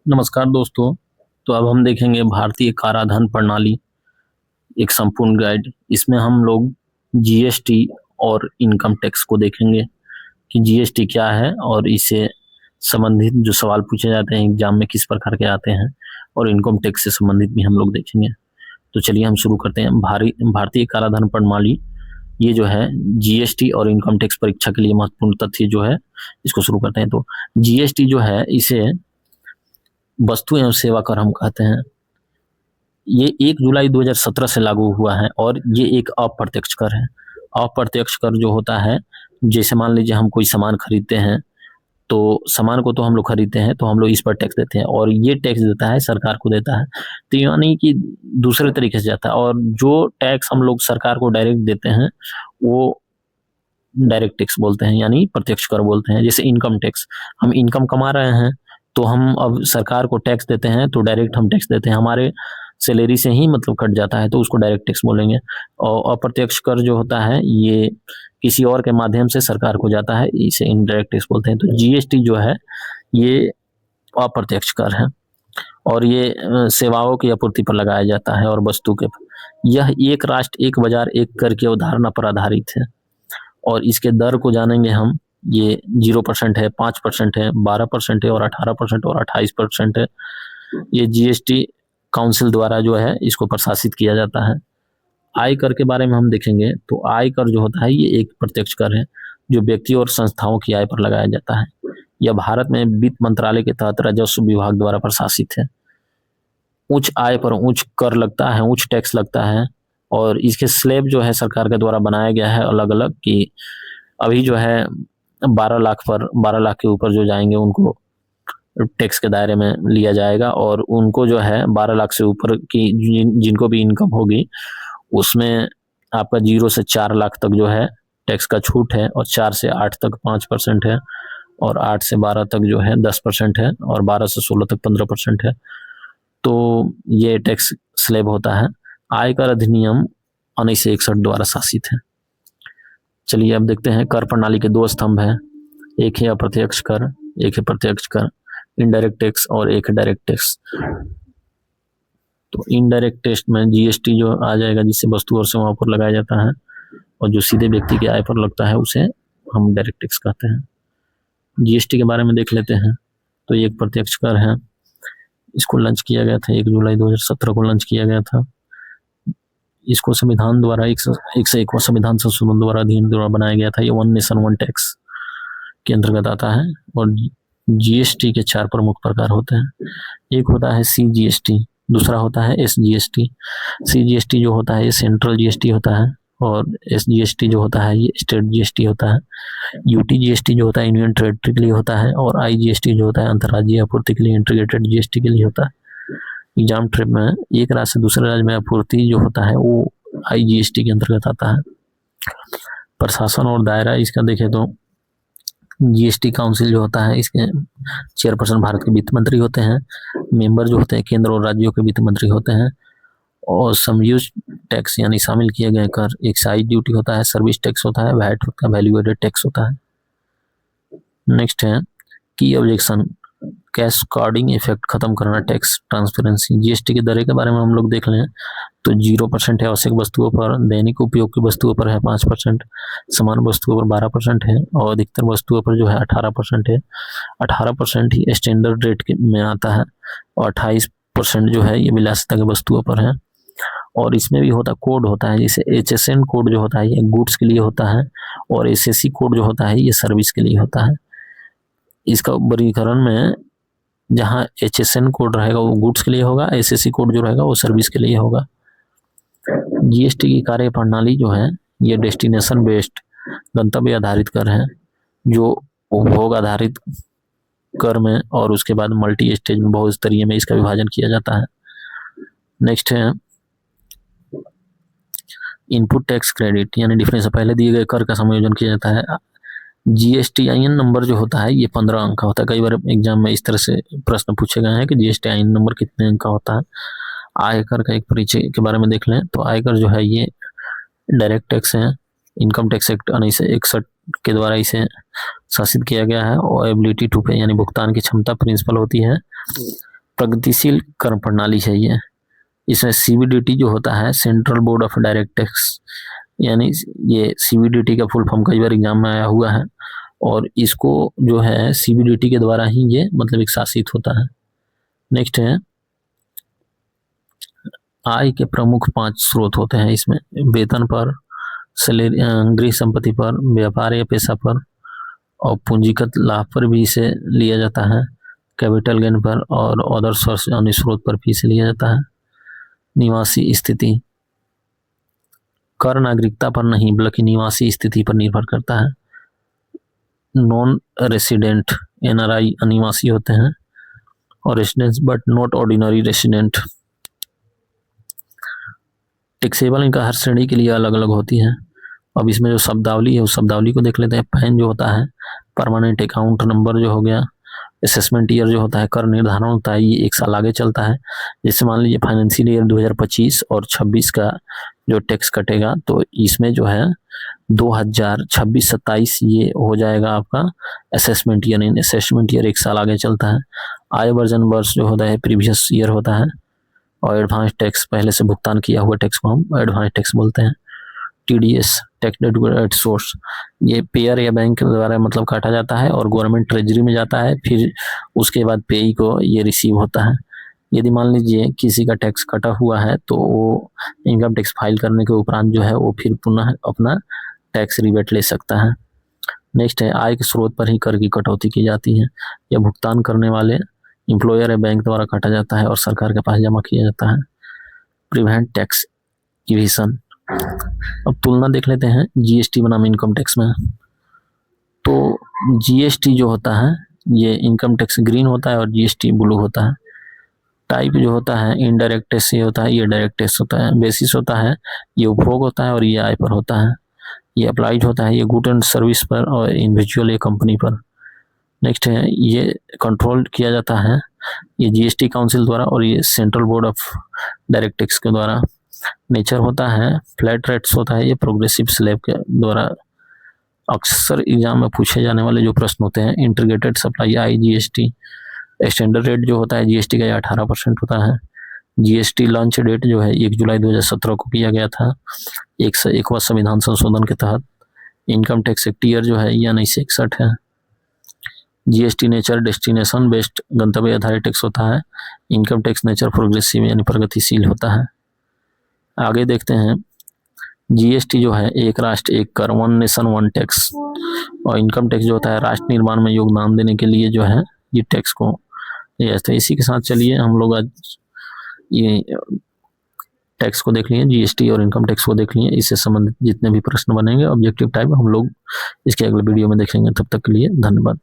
नमस्कार दोस्तों। तो अब हम देखेंगे भारतीय कराधान प्रणाली, एक संपूर्ण गाइड। इसमें हम लोग जीएसटी और इनकम टैक्स को देखेंगे कि जीएसटी क्या है और इससे संबंधित जो सवाल पूछे जाते हैं एग्जाम में किस प्रकार के आते हैं, और इनकम टैक्स से संबंधित भी हम लोग देखेंगे। तो चलिए हम शुरू करते हैं। भारतीय कराधान प्रणाली, ये जो है जीएसटी और इनकम टैक्स परीक्षा के लिए महत्वपूर्ण तथ्य जो है, इसको शुरू करते हैं। तो जीएसटी जो है इसे वस्तु एवं सेवा कर हम कहते हैं। ये 1 जुलाई 2017 से लागू हुआ है और ये एक अप्रत्यक्ष कर है। अप्रत्यक्ष कर जो होता है, जैसे मान लीजिए हम कोई सामान खरीदते हैं, तो सामान को तो हम लोग खरीदते हैं तो हम लोग इस पर टैक्स देते हैं, और ये टैक्स देता है सरकार को देता है। तो यानी कि दूसरे तरीके से जाता है, और जो टैक्स हम लोग सरकार को डायरेक्ट देते हैं वो डायरेक्ट टैक्स बोलते हैं, यानी प्रत्यक्ष कर बोलते हैं। जैसे इनकम टैक्स, हम इनकम कमा रहे हैं तो हम अब सरकार को टैक्स देते हैं, तो डायरेक्ट हम टैक्स देते हैं, हमारे सैलरी से ही मतलब कट जाता है, तो उसको डायरेक्ट टैक्स बोलेंगे। और अप्रत्यक्ष कर जो होता है ये किसी और के माध्यम से सरकार को जाता है, इसे इनडायरेक्ट टैक्स बोलते हैं। तो जीएसटी जो है ये अप्रत्यक्ष कर है, और ये सेवाओं की आपूर्ति पर लगाया जाता है और वस्तु के। यह एक राष्ट्र एक बाजार एक कर की अवधारणा पर आधारित है, और इसके दर को जानेंगे हम। ये 0% है, 5% है, 12% है, और 18% और 28% है। ये जीएसटी काउंसिल द्वारा जो है इसको प्रशासित किया जाता है। आय कर के बारे में हम देखेंगे तो आय कर जो होता है ये एक प्रत्यक्ष कर है जो व्यक्ति और संस्थाओं की आय पर लगाया जाता है। यह भारत में वित्त मंत्रालय के तहत राजस्व विभाग द्वारा प्रशासित है। उच्च आय पर उच्च कर लगता है, उच्च टैक्स लगता है, और इसके स्लैब जो है सरकार के द्वारा बनाया गया है अलग अलग, कि अभी जो है 12 लाख पर 12 लाख के ऊपर जो जाएंगे उनको टैक्स के दायरे में लिया जाएगा, और उनको जो है 12 लाख से ऊपर की जिनको भी इनकम होगी उसमें आपका 0 से 4 लाख तक जो है टैक्स का छूट है, और 4 से 8 तक 5% है, और 8 से 12 तक जो है 10% है, और 12 से 16 तक 15% है। तो ये टैक्स स्लैब होता है। आयकर अधिनियम 1961 द्वारा शासित है। चलिए अब देखते हैं। कर प्रणाली के 2 स्तंभ हैं, एक है अप्रत्यक्ष कर, एक है प्रत्यक्ष कर, इनडायरेक्ट टैक्स, और एक है डायरेक्ट टैक्स। तो इनडायरेक्ट टैक्स में जीएसटी जो आ जाएगा, जिससे वस्तु और सेवाओं पर लगाया जाता है, और जो सीधे व्यक्ति के आय पर लगता है उसे हम डायरेक्ट टैक्स कहते हैं। जीएसटी के बारे में देख लेते हैं। तो ये एक प्रत्यक्ष कर है, इसको लॉन्च किया गया था 1 जुलाई 2017 को लॉन्च किया गया था। इसको संविधान द्वारा 101वां संविधान संशोधन द्वारा अधिनियम द्वारा बनाया गया था। ये 1 नेशन 1 टैक्स के अंतर्गत आता है, और जीएसटी के 4 प्रमुख प्रकार होते हैं। एक होता है सीजीएसटी, दूसरा होता है एसजीएसटी। सीजीएसटी जो होता है ये सेंट्रल जीएसटी होता है, और एसजीएसटी जो होता है ये स्टेट जीएसटी होता है। यूटीजीएसटी जो होता है यूनियन टेरिटरी के लिए होता है, और आईजीएसटी जो होता है अंतर्राज्यीय आपूर्ति के लिए इंटीग्रेटेड जीएसटी के लिए होता है। एग्जाम ट्रिप में एक राज्य से दूसरे राज्य में आपूर्ति जो होता है वो आईजीएसटी के अंतर्गत आता है। प्रशासन और दायरा इसका देखें तो जीएसटी काउंसिल जो होता है इसके चेयरपर्सन भारत के वित्त मंत्री होते हैं। मेंबर जो होते हैं केंद्र और राज्यों के वित्त मंत्री होते हैं। और समयूज्ड टैक्स यानी शामिल किए गए कर, एक्साइज ड्यूटी होता है, सर्विस टैक्स होता है, वैट होता है, वैल्यू एडेड टैक्स होता है। नेक्स्ट है की ऑब्जेक्शन, कैस्केडिंग इफेक्ट खत्म करना, टैक्स ट्रांसपेरेंसी। जीएसटी की दरें के बारे में हम लोग देख लें तो 0% है आवश्यक वस्तुओं पर, दैनिक उपयोग की वस्तुओं पर है 5%, समान वस्तुओं पर 12% है, और अधिकतर वस्तुओं पर जो है 18% है। 18% ही स्टैंडर्ड रेट में आता है, और 28% जो है ये विलासिता की वस्तुओं पर है। और इसमें भी होता कोड होता है, जैसे HSN कोड जो होता है ये गुड्स के लिए होता है, और SSC कोड जो होता है ये सर्विस के लिए होता है। इसका वर्गीकरण में जहाँ HSN कोड रहेगा वो गुड्स के लिए होगा, SSC कोड जो रहेगा वो सर्विस के लिए होगा। जीएसटी की कार्य प्रणाली जो है ये डेस्टिनेशन बेस्ड गंतव्य आधारित कर है, जो उपभोग आधारित कर में, और उसके बाद मल्टी स्टेज में बहुस्तरीय में इसका विभाजन किया जाता है। नेक्स्ट है इनपुट टैक्स क्रेडिट, यानी डिफरेंस पहले दिए गए कर का समायोजन किया जाता है। जीएसटीआईएन नंबर जो होता है ये 15 अंक का होता है। कई बार एग्जाम में इस तरह से प्रश्न पूछे गए हैं कि जीएसटीआईएन नंबर कितने अंक का होता है। आयकर का एक परिचय के बारे में देख लें तो आयकर जो है ये डायरेक्ट टैक्स है। इनकम टैक्स एक्ट 1961 के द्वारा इसे शासित किया गया है, और एबिलिटी टू पे यानी भुगतान की क्षमता प्रिंसिपल होती है। प्रगतिशील कर प्रणाली है ये। इसमें सीबीडीटी जो होता है, central board of direct tax, यानी ये सीबीडीटी का फुल फॉर्म कई बार एग्जाम में आया हुआ है, और इसको जो है सीबीडीटी के द्वारा ही ये मतलब एक शासित होता है। नेक्स्ट है, आय के प्रमुख 5 स्रोत होते हैं इसमें, वेतन पर, सैलरी, गृह संपत्ति पर, व्यापार या पेशा पर, और पूंजीगत लाभ पर भी इसे लिया जाता है, कैपिटल गेन पर, और अदर सोर्स यानी स्रोत पर भी इसे लिया जाता है। निवासी स्थिति, कर नागरिकता पर नहीं बल्कि निवासी स्थिति पर निर्भर करता है। नॉन रेसिडेंट, एनआरआई अनिवासी होते हैं, और residents but not ordinary resident. Taxable इनका हर श्रेणी के लिए अलग अलग होती है। अब इसमें जो शब्दावली है उस शब्दावली को देख लेते हैं। पैन जो होता है, परमानेंट अकाउंट नंबर जो हो गया, असेसमेंट ईयर जो होता है, कर निर्धारण होता है, ये 1 साल आगे चलता है। जैसे मान लीजिए फाइनेंशियल ईयर 2025 और 26 का जो टैक्स कटेगा, तो इसमें जो है 2026-27 ये हो जाएगा आपका असेसमेंट ईयर। असेसमेंट ईयर 1 साल आगे चलता है। आय वर्जन वर्ष जो होता है प्रीवियस ईयर होता है, और एडवांस टैक्स, पहले से भुगतान किया हुआ टैक्स को हम एडवांस टैक्स बोलते हैं। टीडीएस, टैक्स डेट सोर्स, ये पेयर या बैंक के द्वारा मतलब काटा जाता है और गवर्नमेंट ट्रेजरी में जाता है, फिर उसके बाद पेई को ये रिसीव होता है। यदि मान लीजिए किसी का टैक्स कटा हुआ है तो वो इनकम टैक्स फाइल करने के उपरांत जो है वो फिर पुनः अपना टैक्स रिबेट ले सकता है। नेक्स्ट है, आय के स्रोत पर ही कर की कटौती की जाती है। यह भुगतान करने वाले एम्प्लॉयर या बैंक द्वारा काटा जाता है और सरकार के पास जमा किया जाता है। Prevent tax evasion. अब तुलना देख लेते हैं जीएसटी बनाम इनकम टैक्स में। तो जीएसटी जो होता है ये इनकम टैक्स ग्रीन होता है और जीएसटी ब्लू होता है। टाइप जो होता है इनडायरेक्ट टैक्स ये होता है, ये डायरेक्ट टैक्स होता है। बेसिस होता है ये उपभोग होता है और ये आय पर होता है। ये अप्लाइड होता है ये गुड एंड सर्विस पर और इंडिविजुअल ये कंपनी पर। नेक्स्ट है, ये कंट्रोल किया जाता है ये जीएसटी काउंसिल द्वारा और ये central board of direct tax के द्वारा। नेचर होता है फ्लैट रेट्स होता है ये प्रोग्रेसिव स्लैब के द्वारा। अक्सर एग्जाम में पूछे जाने वाले जो प्रश्न होते हैं, integrated supply I GST. Standard rate जो होता है जीएसटी का 18% होता है। जीएसटी लॉन्च डेट जो है 1 जुलाई 2017 को किया गया था 101वां संविधान संशोधन के तहत। इनकम टैक्स एक्ट ईयर जो है ये 1961 है। जीएसटी नेचर डेस्टिनेशन बेस्ड गंतव्य आधारित टैक्स होता है। इनकम टैक्स नेचर प्रोग्रेसिव यानी प्रगतिशील होता है। आगे देखते हैं, जीएसटी जो है एक राष्ट्र एक कर, वन नेशन वन टैक्स। और इनकम टैक्स जो होता है राष्ट्र निर्माण में योगदान देने के लिए जो है ये टैक्स को लिया जाता है। इसी के साथ चलिए हम लोग आज ये टैक्स को देख लिए, जीएसटी और इनकम टैक्स को देख लिए। इससे संबंधित जितने भी प्रश्न बनेंगे ऑब्जेक्टिव टाइप हम लोग इसके अगले वीडियो में देखेंगे। तब तक के लिए धन्यवाद।